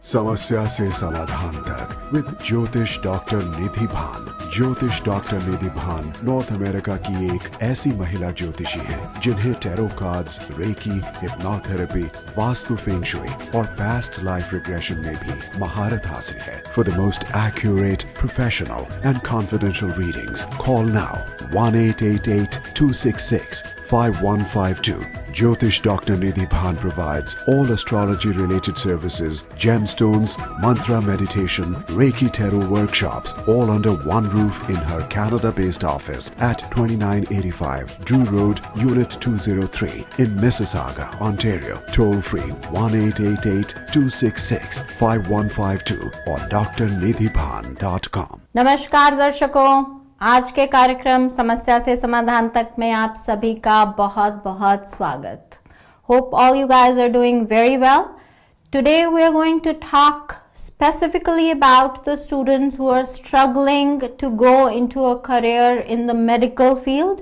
समस्या से समाधान तक विद ज्योतिष डॉक्टर निधि भान। ज्योतिष डॉक्टर निधि भान नॉर्थ अमेरिका की एक ऐसी महिला ज्योतिषी है जिन्हें tarot cards, reiki, hypnotherapy, vastu feng shui और पास्ट लाइफ रिग्रेशन में भी महारत हासिल है। For the most accurate, professional and confidential readings call now 1-888-266-5152. Jyotish Dr. Nidhi Bhan provides all astrology related services, gemstones, mantra meditation, Reiki tarot workshops, all under one roof in her Canada based office at 2985 Drew Road, Unit 203 in Mississauga, Ontario. Toll free 1-888-266-5152 or drnidhibhan.com. नमस्कार दर्शकों, आज के कार्यक्रम समस्या से समाधान तक में आप सभी का बहुत बहुत स्वागत। Hope all you guys are doing very well. Today we are going to talk specifically about the students who are struggling to go into a career in the medical field.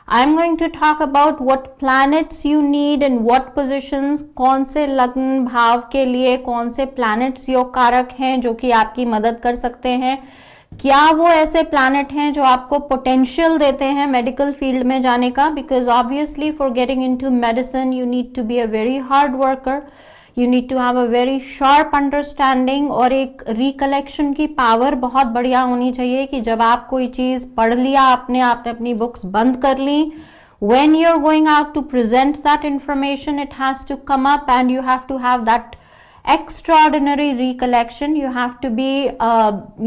I'm going to talk about what planets you need and what positions, कौन से लग्न भाव के लिए कौन से planets योग कारक हैं जो कि आपकी मदद कर सकते हैं। क्या वो ऐसे प्लैनेट हैं जो आपको पोटेंशियल देते हैं मेडिकल फील्ड में जाने का, because obviously for getting into medicine you need to be a very hard worker, you need to have a very sharp understanding और एक रिकलेक्शन की पावर बहुत बढ़िया होनी चाहिए कि जब आप कोई चीज पढ़ लिया आपने अपनी बुक्स बंद कर ली, when you're going out to present that information it has to come up and you have to have that extraordinary recollection. You have to be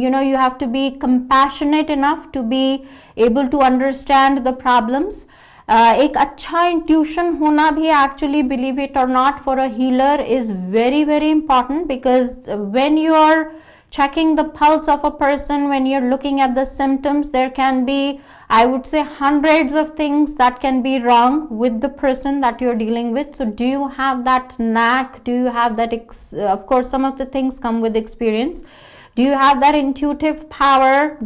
you have to be compassionate enough to be able to understand the problems. एक अच्छा intuition होना भी actually, believe it or not, for a healer is very very important, because when you are checking the pulse of a person, when you're looking at the symptoms, there can be, I would say, hundreds of things that can be wrong with the person that you're dealing with. So do you have that knack? Do you have that of course some of the things come with experience. Do you have that intuitive power?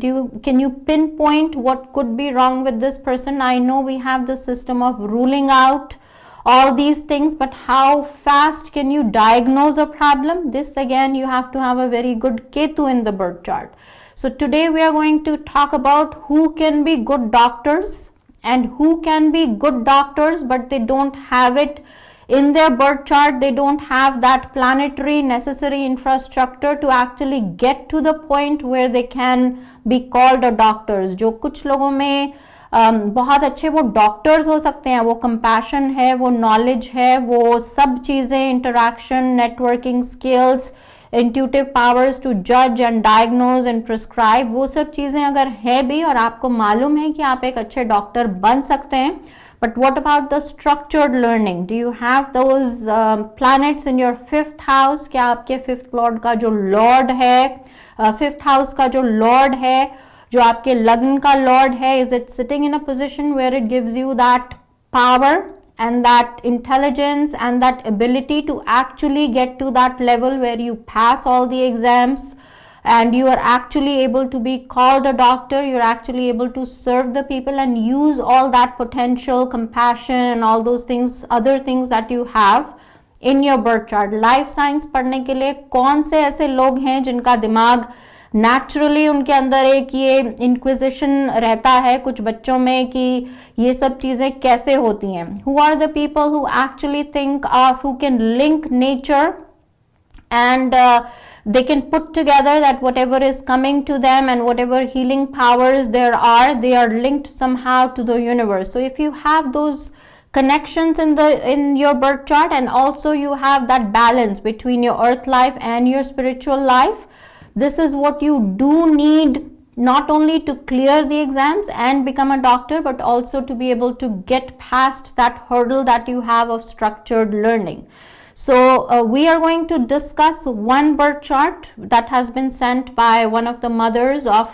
Can you pinpoint what could be wrong with this person? I know we have the system of ruling out all these things, but how fast can you diagnose a problem? This again, you have to have a very good Ketu in the birth chart. So today we are going to talk about who can be good doctors and who can be good doctors but they don't have it in their birth chart. They don't have that planetary necessary infrastructure to actually get to the point where they can be called a doctors. जो कुछ लोगों में बहुत अच्छे वो doctors हो सकते हैं, वो कंपैशन है, वो नॉलेज है, वो सब चीज़ें, interaction, networking skills, intuitive powers to जज एंड डायग्नोज एंड प्रिस्क्राइब, वो सब चीज़ें अगर है भी और आपको मालूम है कि आप एक अच्छे डॉक्टर बन सकते हैं, but what about the structured learning? Do you have those planets in your fifth house? क्या आपके फिफ्थ लॉर्ड का जो लॉर्ड है, फिफ्थ हाउस का जो लॉर्ड है, जो आपके लग्न का लॉर्ड है, is it sitting in a position where it gives you that power and that intelligence and that ability to actually get to that level where you pass all the exams and you are actually able to be called a doctor, you're actually able to serve the people and use all that potential, compassion and all those things, other things that you have in your birth chart. Life science पढ़ने के लिए कौन से ऐसे लोग हैं जिनका दिमाग नेचुरली उनके अंदर एक ये इंक्विजिशन रहता है कुछ बच्चों में कि ये सब चीजें कैसे होती हैं? Who are the people who actually think of, who can link nature and they can put together that whatever is coming to them and whatever healing powers there are, they are linked somehow to the universe. So if you have those connections in your birth chart and also you have that balance between your earth life and your spiritual life, this is what you do need, not only to clear the exams and become a doctor, but also to be able to get past that hurdle that you have of structured learning. So we are going to discuss one birth chart that has been sent by one of the mothers of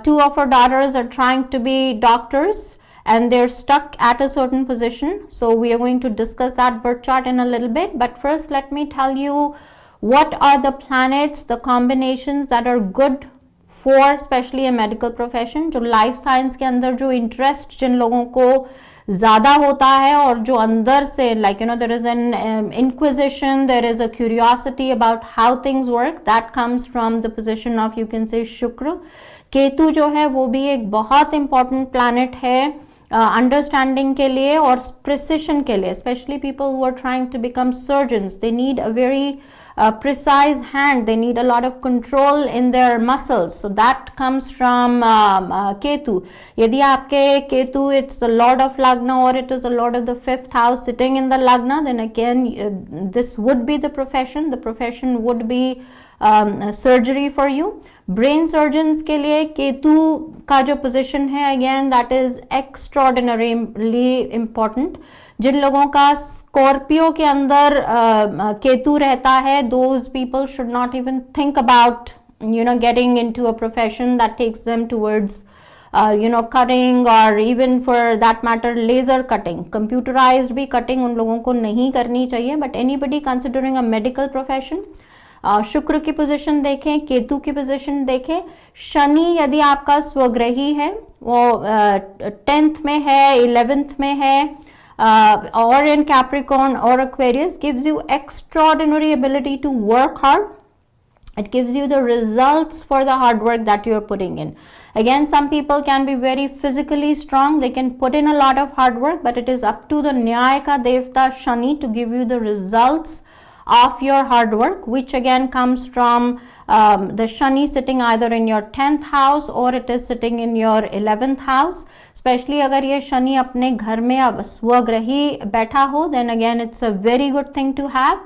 two of her daughters are trying to be doctors and they're stuck at a certain position. So we are going to discuss that birth chart in a little bit, but first let me tell you what are the planets, the combinations that are good for especially a medical profession. जो life science के अंदर जो interest जिन लोगों को ज्यादा होता है और जो अंदर से like you know there is an inquisition, there is a curiosity about how things work, that comes from the position of you can say Shukra. Ketu जो है वो भी एक बहुत इंपॉर्टेंट प्लैनेट है अंडरस्टैंडिंग के लिए और प्रिसिशन के लिए, specially people who are trying to become surgeons, they need a very precise hand, they need a lot of control in their muscles, so that comes from Ketu. यदि आपके Ketu it's the lord of Lagna or it is the lord of the 5th house sitting in the Lagna, then again this would be the profession would be surgery for you. Brain surgeons के लिए केतु का जो position है again that is एक्स्ट्रॉर्डिनरीली important. जिन लोगों का Scorpio के अंदर केतु रहता है, those people should not even think about getting into a profession that takes them towards cutting or even for that matter laser cutting, computerized भी cutting उन लोगों को नहीं करनी चाहिए। but anybody considering a medical profession, शुक्र की position देखें, केतु की पोजीशन देखें। शनि यदि आपका स्वग्रही है वो 10th में है, 11th में है or in Capricorn or Aquarius, gives you extraordinary ability to work hard. It gives you the results for the hard work that you are putting in. Again, some people can be very physically strong, they can put in a lot of hard work, but it is up to the Nyayaka Devta Shani to give you the results of your hard work, which again comes from the Shani sitting either in your 10th house or it is sitting in your 11th house. Especially अगर ये शनि अपने घर में अब स्वग्रही बैठा हो, then again it's a very good thing to have.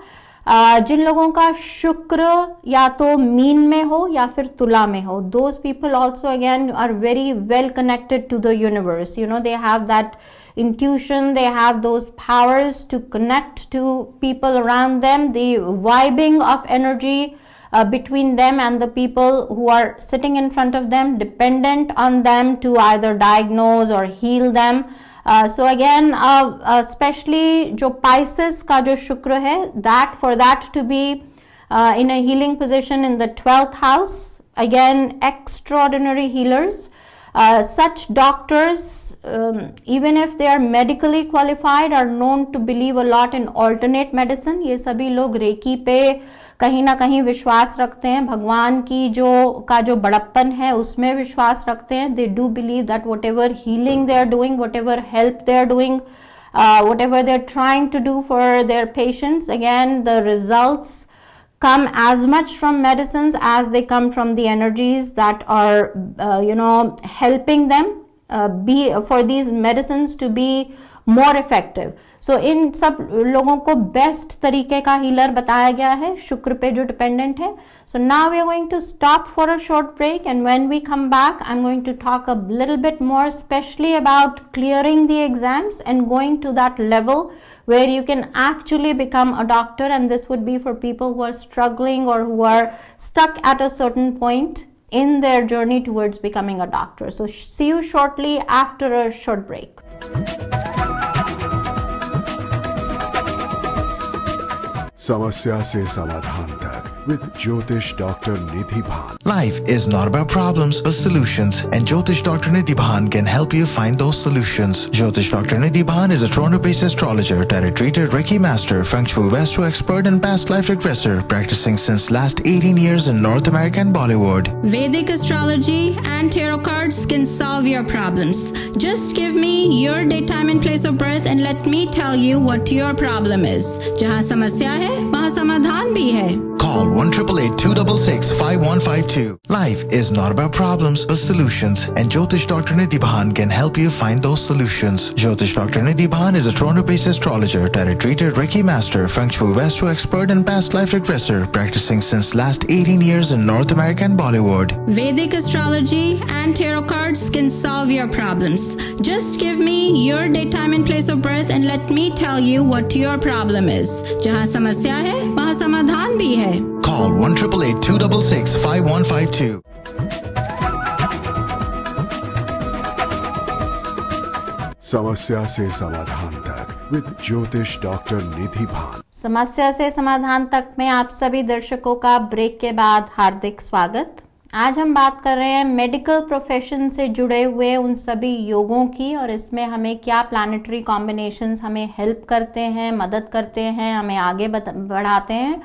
जिन लोगों का शुक्र या तो मीन में हो या फिर तुला में हो, those people also again are very well connected to the universe. They have that intuition, they have those powers to connect to people around them. The vibing of energy between them and the people who are sitting in front of them, dependent on them to either diagnose or heal them. So again, especially जो Pisces का जो शुक्र है, that for that to be in a healing position in the 12th house, again extraordinary healers. Such doctors, even if they are medically qualified, are known to believe a lot in alternate medicine. ये सभी लोग recce पे कहीं ना कहीं विश्वास रखते हैं, भगवान की जो बड़प्पन है उसमें विश्वास रखते हैं. They do believe that whatever healing they are doing, whatever help they are doing, whatever they are trying to do for their patients, again the results come as much from medicines as they come from the energies that are helping them for these medicines to be more effective. So इन सब लोगों को best तरीके का healer बताया गया है, शुक्र पे जो डिपेंडेंट है. So now we are going to stop for a short break, and when we come back I'm going to talk a little bit more especially about clearing the exams and going to that level where you can actually become a doctor, and this would be for people who are struggling or who are stuck at a certain point in their journey towards becoming a doctor. So see you shortly after a short break. समस्या से समाधान तक with Jyotish Dr. Nidhi Bhan. Life is not about problems but solutions, and Jyotish Dr. Nidhi Bhan can help you find those solutions. Jyotish Dr. Nidhi Bhan is a Toronto-based astrologer, tarot reader, Reiki master, Feng Shui Vastu expert, and past life regressor, practicing since last 18 years in North America and Bollywood. Vedic astrology and tarot cards can solve your problems. Just give me your date, time, and place of birth, and let me tell you what your problem is. जहाँ समस्या है, वहाँ समाधान भी है. Call 1-888-266-5152. Life is not about problems but solutions, and Jyotish Dr. Nidhi Bhan can help you find those solutions. Jyotish Dr. Nidhi Bhan is a Toronto-based astrologer, tarot reader, Reiki master, Feng Shui Vastu expert, and past life regressor, practicing since last 18 years in North America and Bollywood. Vedic astrology and tarot cards can solve your problems. Just give me your date, time, and place of birth, and let me tell you what your problem is. जहाँ समस्या है, वहाँ समाधान भी है. Call 1-888-266-5152. समस्या से समाधान तक with Jyotish Dr. Nidhi Bhan. समस्या से समाधान तक में आप सभी दर्शकों का ब्रेक के बाद हार्दिक स्वागत. आज हम बात कर रहे हैं मेडिकल प्रोफेशन से जुड़े हुए उन सभी योगों की, और इसमें हमें क्या प्लैनेटरी कॉम्बिनेशंस हमें हेल्प करते हैं, मदद करते हैं, हमें आगे बढ़ाते हैं,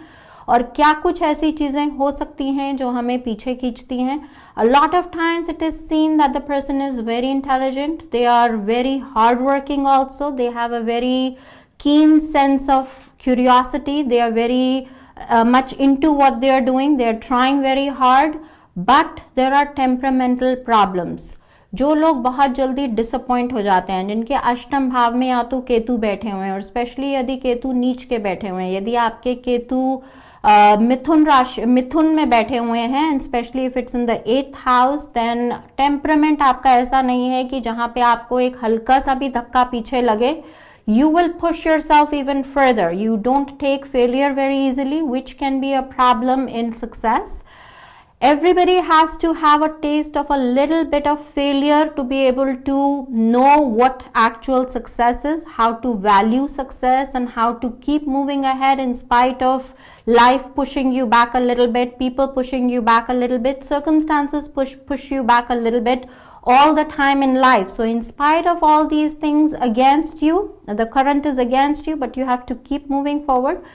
और क्या कुछ ऐसी चीज़ें हो सकती हैं जो हमें पीछे खींचती हैं. A lot of times it is seen that the person is very intelligent, they are very hardworking also, they have a very keen sense of curiosity, they are very much into what they are doing, they are trying very hard, but there are temperamental problems. जो लोग बहुत जल्दी disappoint हो जाते हैं, जिनके अष्टम भाव में या तो केतु बैठे हुए हैं, और स्पेशली यदि केतु नीच के बैठे हुए हैं, यदि आपके केतु मिथुन में बैठे हुए हैं, and specially if it's in the 8th house, then temperament आपका ऐसा नहीं है कि जहां पे आपको एक हल्का सा भी धक्का पीछे लगे, you will push yourself even further. You don't take failure very easily, which can be a problem in success. Everybody has to have a taste of a little bit of failure to be able to know what actual success is, how to value success, and how to keep moving ahead in spite of life pushing you back a little bit, people pushing you back a little bit, circumstances push you back a little bit all the time in life. So in spite of all these things against you, the current is against you, but you have to keep moving forward.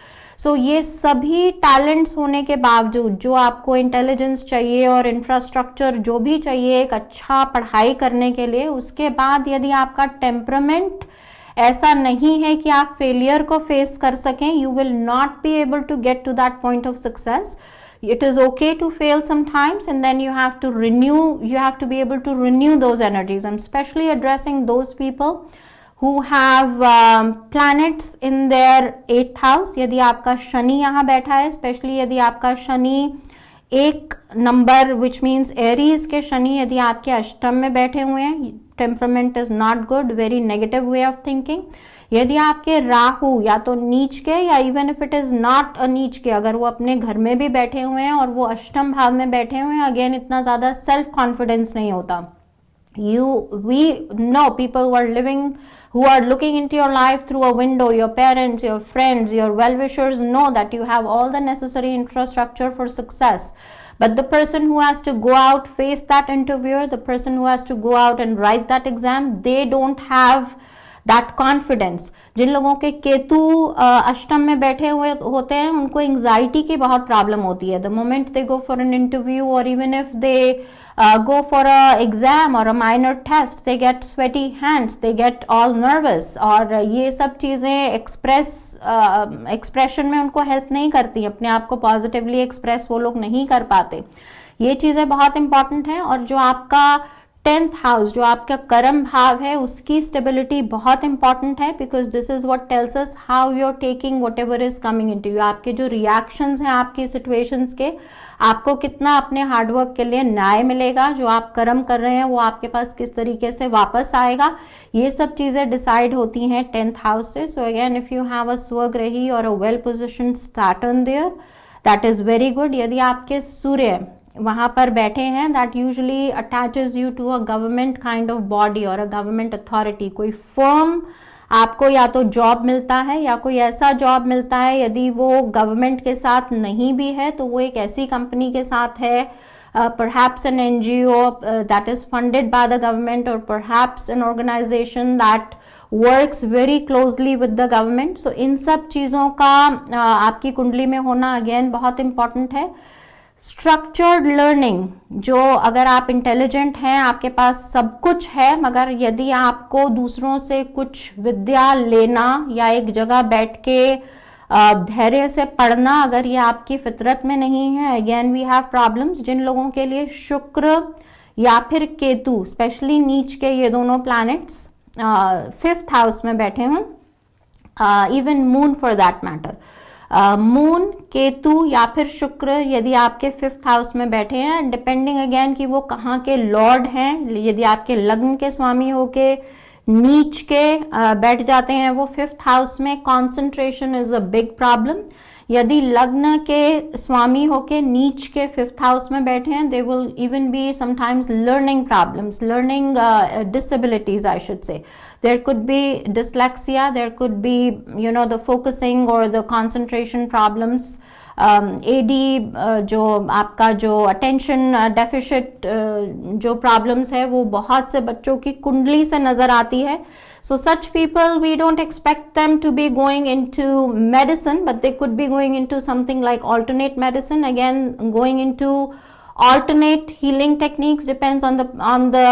So ये सभी talents होने के बावजूद, जो आपको intelligence चाहिए और infrastructure जो भी चाहिए एक अच्छा पढ़ाई करने के लिए, उसके बाद यदि आपका टेम्परामेंट ऐसा नहीं है कि आप फेलियर को फेस कर सकें, you will not be able to get to that point of success. It is okay to fail sometimes, and then you have to be able to renew those energies. I'm especially addressing those people who have planets in their 8th house. यदि आपका शनि यहाँ बैठा है, specially यदि आपका Shani 1 number which means Aries के शनि यदि आपके अष्टम में बैठे हुए हैं, temperament is not good, very negative way of thinking. यदि आपके राहु या तो नीच के, या even if it is not a नीच के, अगर वो अपने घर में भी बैठे हुए हैं और वो अष्टम भाव में बैठे हुए हैं, अगेन इतना ज्यादा सेल्फ कॉन्फिडेंस नहीं होता. We know people who are looking into your life through a window, your parents, your friends, your well-wishers know that you have all the necessary infrastructure for success. But the person who has to go out, face that interviewer, the person who has to go out and write that exam, they don't have that confidence. जिन लोगों के केतु अष्टम में बैठे हुए होते हैं, उनको anxiety की बहुत प्रॉब्लम होती है. The moment they go for an interview, or even if they go for a exam or a minor test, they get sweaty hands, they get all nervous, और ये सब चीज़ें एक्सप्रेशन में उनको हेल्प नहीं करती, अपने आप को पॉजिटिवली एक्सप्रेस वो लोग नहीं कर पाते. ये चीज़ें बहुत इंपॉर्टेंट हैं. और जो आपका 10th हाउस, जो आपका कर्म भाव है, उसकी स्टेबिलिटी बहुत इंपॉर्टेंट है, because this is what tells us how you are taking whatever is coming into you. आपके जो रिएक्शंस हैं आपकी सिचुएशंस के, आपको कितना अपने हार्डवर्क के लिए न्याय मिलेगा, जो आप कर्म कर रहे हैं वो आपके पास किस तरीके से वापस आएगा, ये सब चीजें डिसाइड होती हैं 10th हाउस से. So again if you have a स्वग्रही और a well positioned Saturn there, that is very good. यदि आपके सूर्य वहां पर बैठे हैं, that usually attaches you to a government kind of body और अ गवर्नमेंट अथॉरिटी. कोई फर्म आपको या तो जॉब मिलता है, या कोई ऐसा जॉब मिलता है, यदि वो गवर्नमेंट के साथ नहीं भी है तो वो एक ऐसी कंपनी के साथ है, perhaps an NGO that is funded by the government, or perhaps an organization that works very closely with the government. So इन सब चीज़ों का आपकी कुंडली में होना अगेन बहुत इम्पॉर्टेंट है. स्ट्रक्चर्ड लर्निंग, जो अगर आप इंटेलिजेंट हैं, आपके पास सब कुछ है, मगर यदि आपको दूसरों से कुछ विद्या लेना या एक जगह बैठ के धैर्य से पढ़ना, अगर ये आपकी फितरत में नहीं है, अगेन वी हैव प्रॉब्लम्स. जिन लोगों के लिए शुक्र या फिर केतु, स्पेशली नीच के ये दोनों प्लैनेट्स 5th हाउस में बैठे हों, even moon for that matter, moon, Ketu या फिर शुक्र यदि आपके 5th हाउस में बैठे हैं, डिपेंडिंग अगेन कि वो कहाँ के लॉर्ड हैं, यदि आपके लग्न के स्वामी होके नीच के बैठ जाते हैं वो 5th हाउस में, concentration is a big problem. यदि लग्न के स्वामी होके नीच के 5th हाउस में बैठे हैं, they will even be sometimes learning problems, learning disabilities I should say. There could be dyslexia, there could be the focusing or the concentration problems AD जो आपका जो अटेंशन डेफिशिट जो प्रॉब्लम्स है वो बहुत से बच्चों की कुंडली से नजर आती है. So such people, we don't expect them to be going into medicine, but they could be going into something like alternate medicine. Again, going into alternate healing techniques depends on the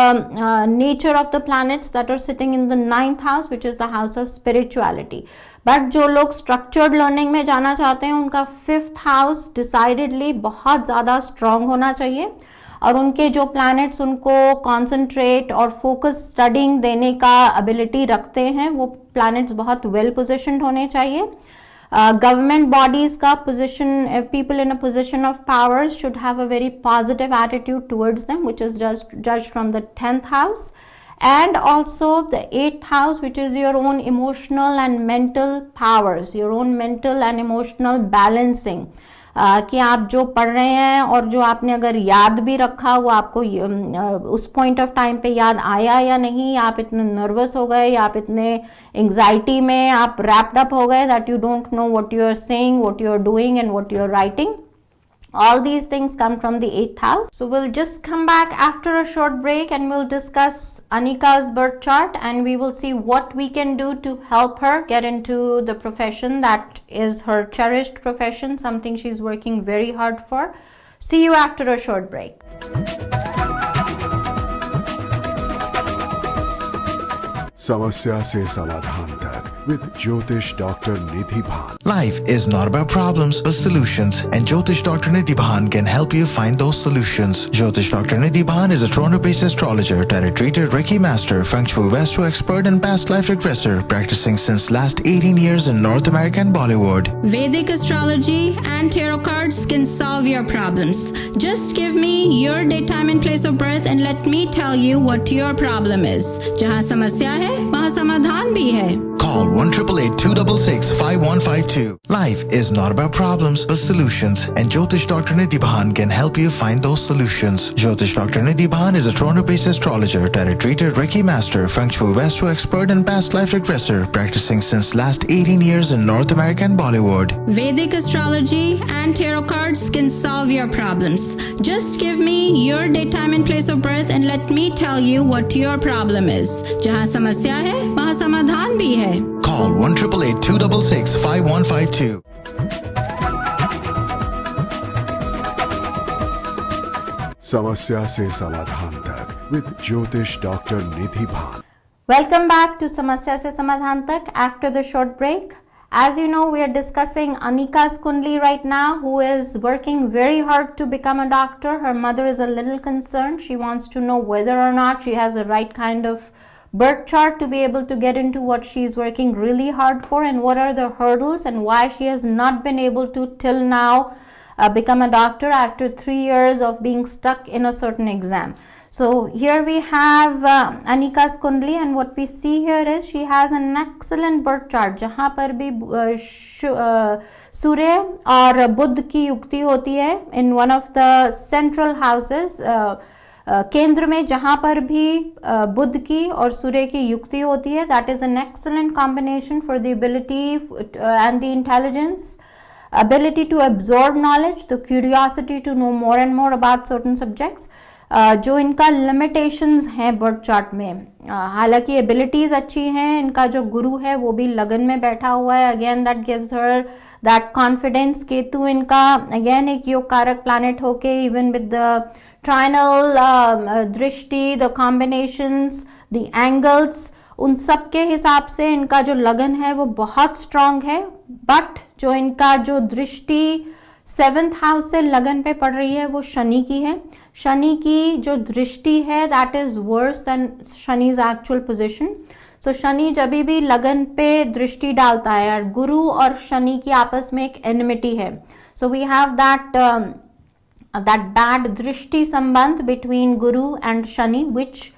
nature of the planets that are sitting in the 9th house, which is the house of spirituality. But जो लोग structured learning में जाना चाहते हैं उनका 5th house decidedly बहुत ज़्यादा strong होना चाहिए, और उनके जो प्लैनेट्स उनको कॉन्सेंट्रेट और फोकस स्टडिंग देने का एबिलिटी रखते हैं वो प्लैनेट्स बहुत वेल पोजिशन्ड होने चाहिए. गवर्नमेंट बॉडीज का position, people in a position of powers should have a very positive attitude towards them, which is judged from the 10th house, and also the 8th house, which is your own emotional and mental powers, your own mental and emotional balancing. कि आप जो पढ़ रहे हैं और जो आपने अगर याद भी रखा वो आपको उस पॉइंट ऑफ टाइम पे याद आया या नहीं, आप इतने नर्वस हो गए या आप इतने एंग्जाइटी में आप रैप्ड अप हो गए that you don't know what you are saying, what you are doing and what you are writing. All these things come from the 8th house. So we'll just come back after a short break and we'll discuss Anika's birth chart, and we will see what we can do to help her get into the profession that is her cherished profession, something she's working very hard for. See you after a short break. समस्या से समाधान तक with Jyotish Dr. Nidhi Bhan. Life is not about problems but solutions, and Jyotish Dr. Nidhi Bhan can help you find those solutions. Jyotish Dr. Nidhi Bhan is a Toronto-based astrologer, tarot-rated Reiki master, Feng Shui Vastu expert, and past life regressor, practicing since last 18 years in North America and Bollywood. Vedic astrology and tarot cards can solve your problems. Just give me your date, time, and place of birth, and let me tell you what your problem is. जहाँ समस्या है वहाँ समाधान भी है. Call 1-888-266-5152. Life is not about problems but solutions, and Jyotish Dr. Nidhi Bhan can help you find those solutions. Jyotish Dr. Nidhi Bhan is a Toronto-based astrologer, tarot-rated Reiki master, Feng Shui Vastu expert, and past life regressor, practicing since last 18 years in North America and Bollywood. Vedic astrology and tarot cards can solve your problems. Just give me your date, time, and place of birth, and let me tell you what your problem is. जहाँ समस्या है वहाँ समाधान भी है. Call 1-888-266-5152. समस्या से समाधान तक with Jyotish Dr. Nidhi Bhan. Welcome back to समस्या से समाधान तक after the short break. As you know, we are discussing Anika's Kundli right now, who is working very hard to become a doctor. Her mother is a little concerned. She wants to know whether or not she has the right kind of birth chart to be able to get into what she's working really hard for, and what are the hurdles and why she has not been able to till now become a doctor after 3 years of being stuck in a certain exam. So here we have Anika's Kundli, and what we see here is she has an excellent birth chart जहाँ पर भी सूर्य और बुध की युक्ति होती है in one of the central houses. केंद्र में जहां पर भी बुध की और सूर्य की युक्ति होती है, that is an excellent combination for the ability and the intelligence, ability to absorb knowledge, the curiosity to know more and more about certain subjects. जो इनका limitations हैं बर्थ चार्ट में, हालांकि एबिलिटीज अच्छी हैं, इनका जो गुरु है वो भी लगन में बैठा हुआ है. Again that gives her that confidence. Ketu इनका अगेन एक योग कारक प्लैनेट होके इवन विद द ट्राइनल दृष्टि, द कॉम्बिनेशंस, द एंगल्स, उन सब के हिसाब से इनका जो लगन है वो बहुत स्ट्रांग है. बट जो इनका जो दृष्टि 7th हाउस से लगन पे पड़ रही है वो शनि की है. शनि की जो दृष्टि है दैट इज वर्स देन शनिज एक्चुअल पोजीशन. सो शनि जब भी लगन पे दृष्टि डालता है, और गुरु और शनि की आपस में एक एनिमिटी है. So we have that bad drishti sambandh between Guru and Shani, which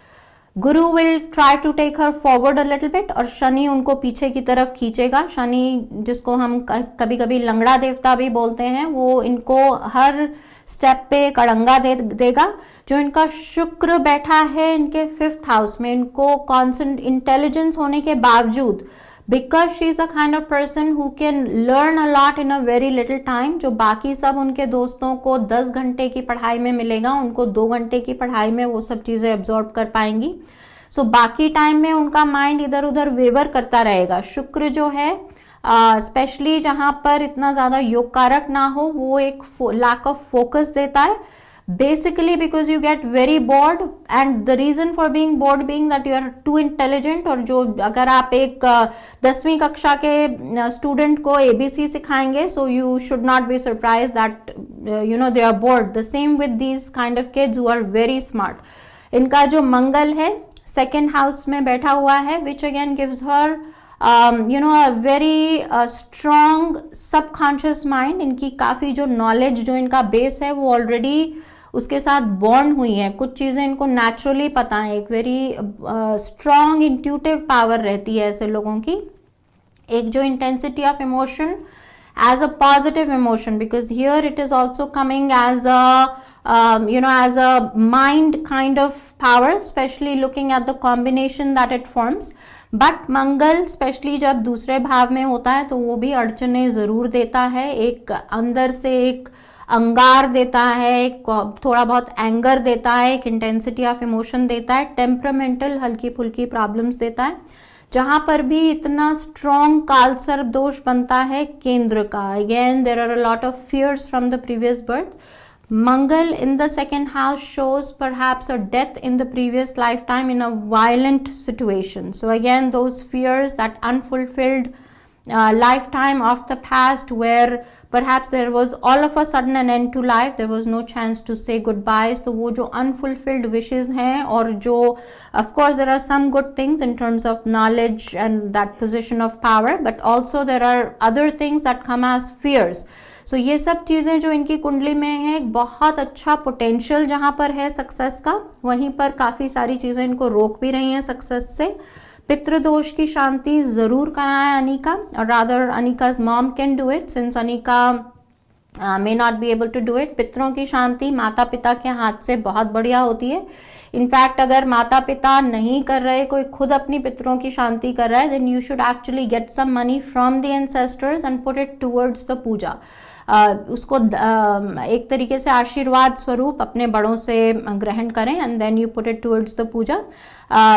Guru will try to take her forward a little bit और शनि उनको पीछे की तरफ खींचेगा. शनि जिसको हम कभी कभी लंगड़ा देवता भी बोलते हैं, वो इनको हर स्टेप पे एक अड़ंगा देगा. जो इनका शुक्र बैठा है इनके 5th हाउस में, इनको कॉन्सेंट इंटेलिजेंस होने के बावजूद because she is the kind of person who can learn a lot in a very little time. जो बाकी सब उनके दोस्तों को 10 घंटे की पढ़ाई में मिलेगा, उनको 2 घंटे की पढ़ाई में वो सब चीजें एब्जॉर्ब कर पाएंगी। सो बाकी टाइम में उनका माइंड इधर उधर वेवर करता रहेगा। शुक्र जो है स्पेशली जहां पर इतना ज्यादा योग कारक ना हो, वो एक लैक ऑफ फोकस देता है, basically because you get very bored, and the reason for being bored being that you are too intelligent। और जो अगर आप एक 10वीं कक्षा के स्टूडेंट को ABC सिखाएंगे, so you should not be surprised that they are bored। the same with these kind of kids who are very smart। इनका जो मंगल है सेकेंड हाउस में बैठा हुआ है, which again gives her a very strong subconscious mind। इनकी काफी जो नॉलेज, जो इनका बेस है, वो ऑलरेडी उसके साथ बॉर्न हुई है। कुछ चीजें इनको नेचुरली पता है। एक वेरी स्ट्रॉन्ग इंट्यूटिव पावर रहती है ऐसे लोगों की। एक जो intensity of emotion as a positive emotion, because here it is also coming as as a mind kind of power, especially looking at the combination that it forms। But Mangal specially जब दूसरे भाव में होता है तो वो भी अड़चने जरूर देता है। एक अंदर से एक अंगार देता है, एक थोड़ा बहुत एंगर देता है, एक इंटेंसिटी ऑफ इमोशन देता है, टेम्परामेंटल हल्की फुल्की प्रॉब्लम्स देता है। जहां पर भी इतना स्ट्रॉन्ग काल सर्प दोष बनता है केंद्र का, again there are a lot of fears from the previous birth. Mangal in the second house shows perhaps a death in the previous lifetime in a violent situation। So again, those fears, that unfulfilled lifetime of the past where perhaps there was all of a sudden an end to life, there was no chance to say goodbyes। तो वो जो unfulfilled wishes हैं, और जो of course there are some good things in terms of knowledge and that position of power, but also there are other things that come as fears। सो ये सब चीजें जो इनकी कुंडली में है, एक बहुत अच्छा पोटेंशियल जहां पर है सक्सेस का, वहीं पर काफी सारी चीजें इनको रोक भी रही हैं सक्सेस से। पितृदोष की शांति जरूर कराएं अनिका, और rather Anika's mom can do it since Anika may not be able to do it। पितरों की शांति माता पिता के हाथ से बहुत बढ़िया होती है। इनफैक्ट अगर माता पिता नहीं कर रहे, कोई खुद अपनी पितरों की शांति कर रहा है, then you should actually get some money from the ancestors and put it towards the puja. उसको एक तरीके से आशीर्वाद स्वरूप अपने बड़ों से ग्रहण करें, and then you put it towards the puja.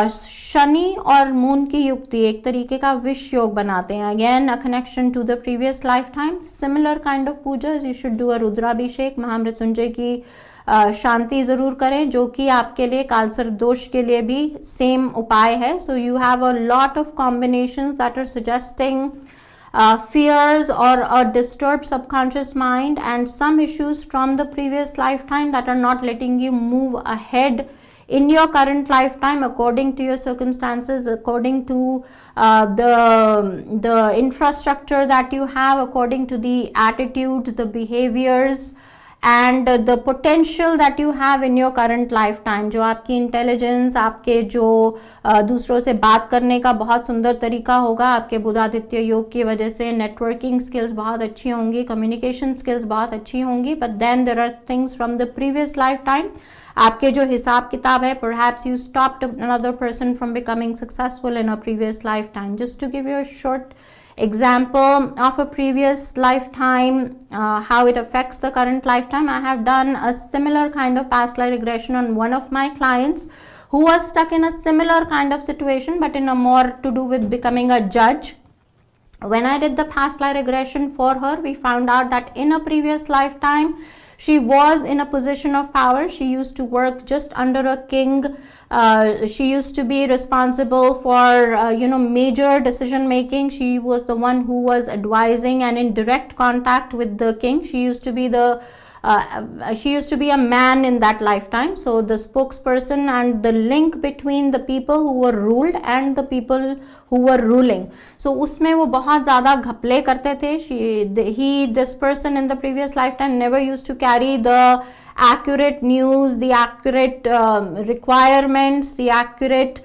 शनि और मून की युक्ति एक तरीके का विष योग बनाते हैं, again a connection to the previous life time. Similar kind of puja, you should do a Rudrabhishek, Mahamrityunjaya की शांति जरूर करें, जो कि आपके लिए कालसर्प दोष के लिए भी सेम उपाय है। So you have a lot of combinations that are suggesting fears or a disturbed subconscious mind and some issues from the previous lifetime that are not letting you move ahead in your current lifetime according to your circumstances, according to the infrastructure that you have, according to the attitudes, the behaviors and the potential that you have in your current lifetime। जो आपकी intelligence, आपके जो दूसरों से बात करने का बहुत सुंदर तरीका होगा, आपके बुधादित्य योग की वजह से नेटवर्किंग स्किल्स बहुत अच्छी होंगी, कम्युनिकेशन स्किल्स बहुत अच्छी होंगी। But then there are things from the previous life time, आपके जो हिसाब किताब है, perhaps you stopped another person from becoming successful in a previous lifetime। Just to give you a short example of a previous lifetime, how it affects the current lifetime, I have done a similar kind of past life regression on one of my clients who was stuck in a similar kind of situation, but in a more to do with becoming a judge। When I did the past life regression for her, we found out that in a previous lifetime she was in a position of power। She used to work just under a king। She used to be responsible for major decision making। She was the one who was advising and in direct contact with the king। She used to be a man in that lifetime, so the spokesperson and the link between the people who were ruled and the people who were ruling। So उसमें वो बहुत ज़्यादा घपले करते थे। This person in the previous lifetime never used to carry the accurate news, the accurate requirements, the accurate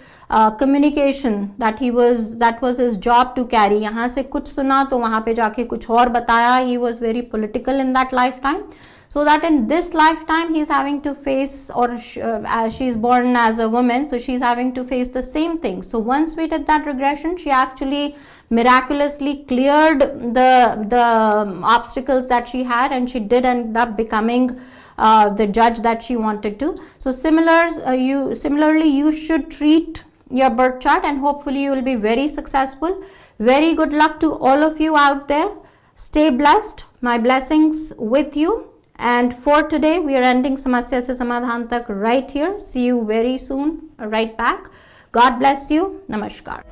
communication that was his job to carry। यहाँ से कुछ सुना तो वहाँ पे जाके कुछ और बताया। He was very political in that lifetime। so that in this lifetime he's having to face, or as she's born as a woman, so she's having to face the same thing. So once we did that regression, she actually miraculously cleared the obstacles that she had, and she did end up becoming the judge that she wanted to. So similarly you should treat your birth chart, and hopefully you will be very successful. Very good luck to all of you out there. Stay blessed. My blessings with you. And for today we are ending Samasya Se Samadhan Tak right here. See you very soon right back. God bless you. Namaskar.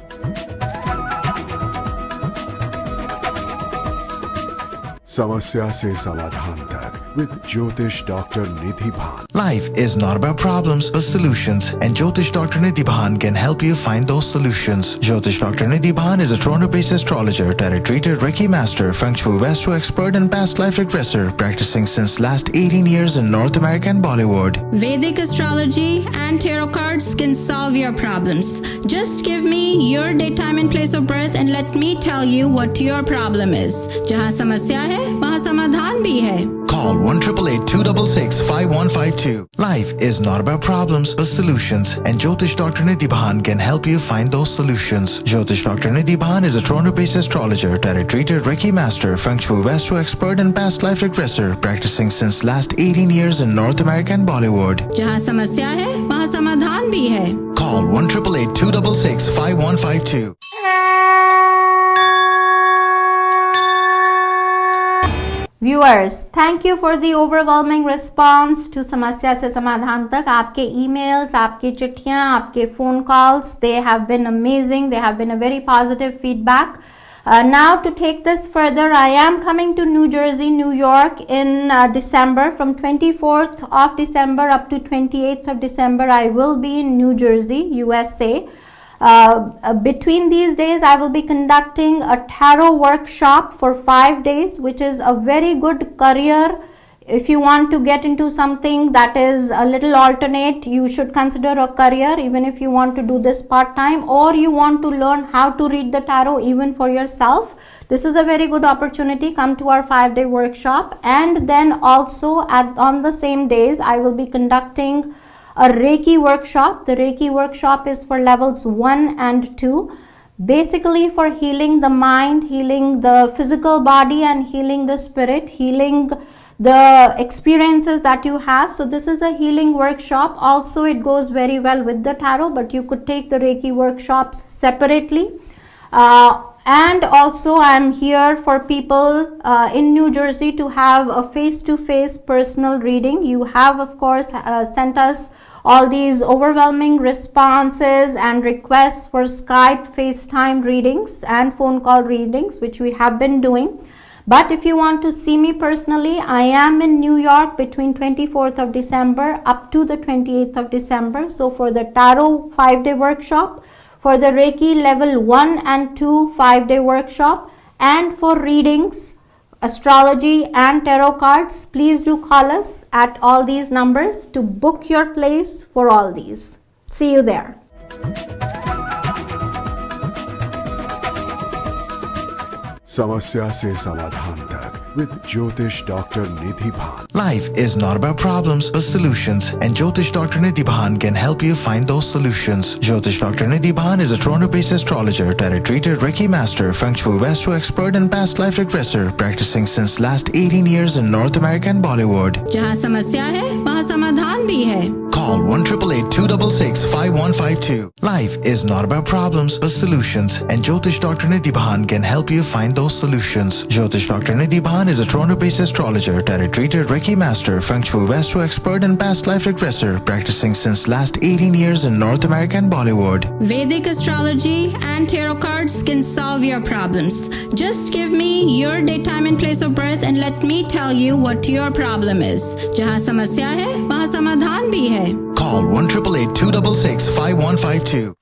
समस्या से समाधान तक with Jyotish Dr. Nidhi Bhan. Life is not about problems but solutions, and Jyotish Dr. Nidhi Bhan can help you find those solutions. Jyotish Dr. Nidhi Bhan is a Toronto-based astrologer, tarot-rated Reiki master, Feng Shui Vastu expert, and past life regressor, practicing since last 18 years in North America and Bollywood. Vedic astrology and tarot cards can solve your problems. Just give me your date, time and place of birth and let me tell you what your problem is. जहाँ समस्या है वहाँ समाधान भी है. Call 1-888-266-5152. Life is not about problems but solutions, and Jyotish Dr. Nidhi Bhan can help you find those solutions. Jyotish Dr. Nidhi Bhan is a Toronto-based astrologer, tarot-rated Reiki master, Feng Shui Vastu expert, and past life regressor, practicing since last 18 years in North America and Bollywood. जहाँ समस्या है वहाँ समाधान भी है. Call 1-888-266-5152. Viewers, thank you for the overwhelming response to समस्या से समाधान तक. आपके emails, आपकी चिट्ठियाँ, आपके phone calls, they have been amazing. They have been a very positive feedback. Now to take this further, I am coming to New Jersey, New York in December. From 24th of December up to 28th of December, I will be in New Jersey, USA. Between these days I will be conducting a tarot workshop for 5 days, which is a very good career. If you want to get into something that is a little alternate, you should consider a career, even if you want to do this part-time, or you want to learn how to read the tarot even for yourself. This is a very good opportunity. Come to our 5-day workshop. And then also on the same days I will be conducting a Reiki workshop. The Reiki workshop is for levels 1 and 2, basically for healing the mind, healing the physical body, and healing the spirit, healing the experiences that you have. So this is a healing workshop. Also it goes very well with the tarot, but you could take the Reiki workshops separately. And also I'm here for people in New Jersey to have a face-to-face personal reading. You have of course sent us all these overwhelming responses and requests for Skype, FaceTime readings and phone call readings, which we have been doing. But if you want to see me personally, I am in New York between 24th of December up to the 28th of December. So for the tarot 5-day workshop, for the Reiki level 1 and 2 5-day workshop, and for readings, astrology and tarot cards, please do call us at all these numbers to book your place for all these. See you there. समस्या से समाधान तक with Jyotish Dr. Nidhi Bhan. Life is not about problems but solutions, and Jyotish Dr. Nidhi Bhan can help you find those solutions. Jyotish Dr. Nidhi Bhan is a Toronto-based astrologer, tarot-rated Reiki master, Feng Shui Vastu expert, and past life regressor, practicing since last 18 years in North America and Bollywood. जहाँ समस्या है वहाँ समाधान भी है. Call 1-888-266-5152. Life is not about problems but solutions, and Jyotish Dr. Nidhi Bhan can help you find those solutions. Jyotish Dr. Nidhi Bhan is a Toronto-based astrologer, tarot-rated Reiki master, Feng Shui Vastu expert, and past life regressor, practicing since last 18 years in North America and Bollywood. Vedic astrology and tarot cards can solve your problems. Just give me your date, time and place of birth and let me tell you what your problem is. जहाँ समस्या है वहाँ समाधान भी है. Call 1-888-266-5152.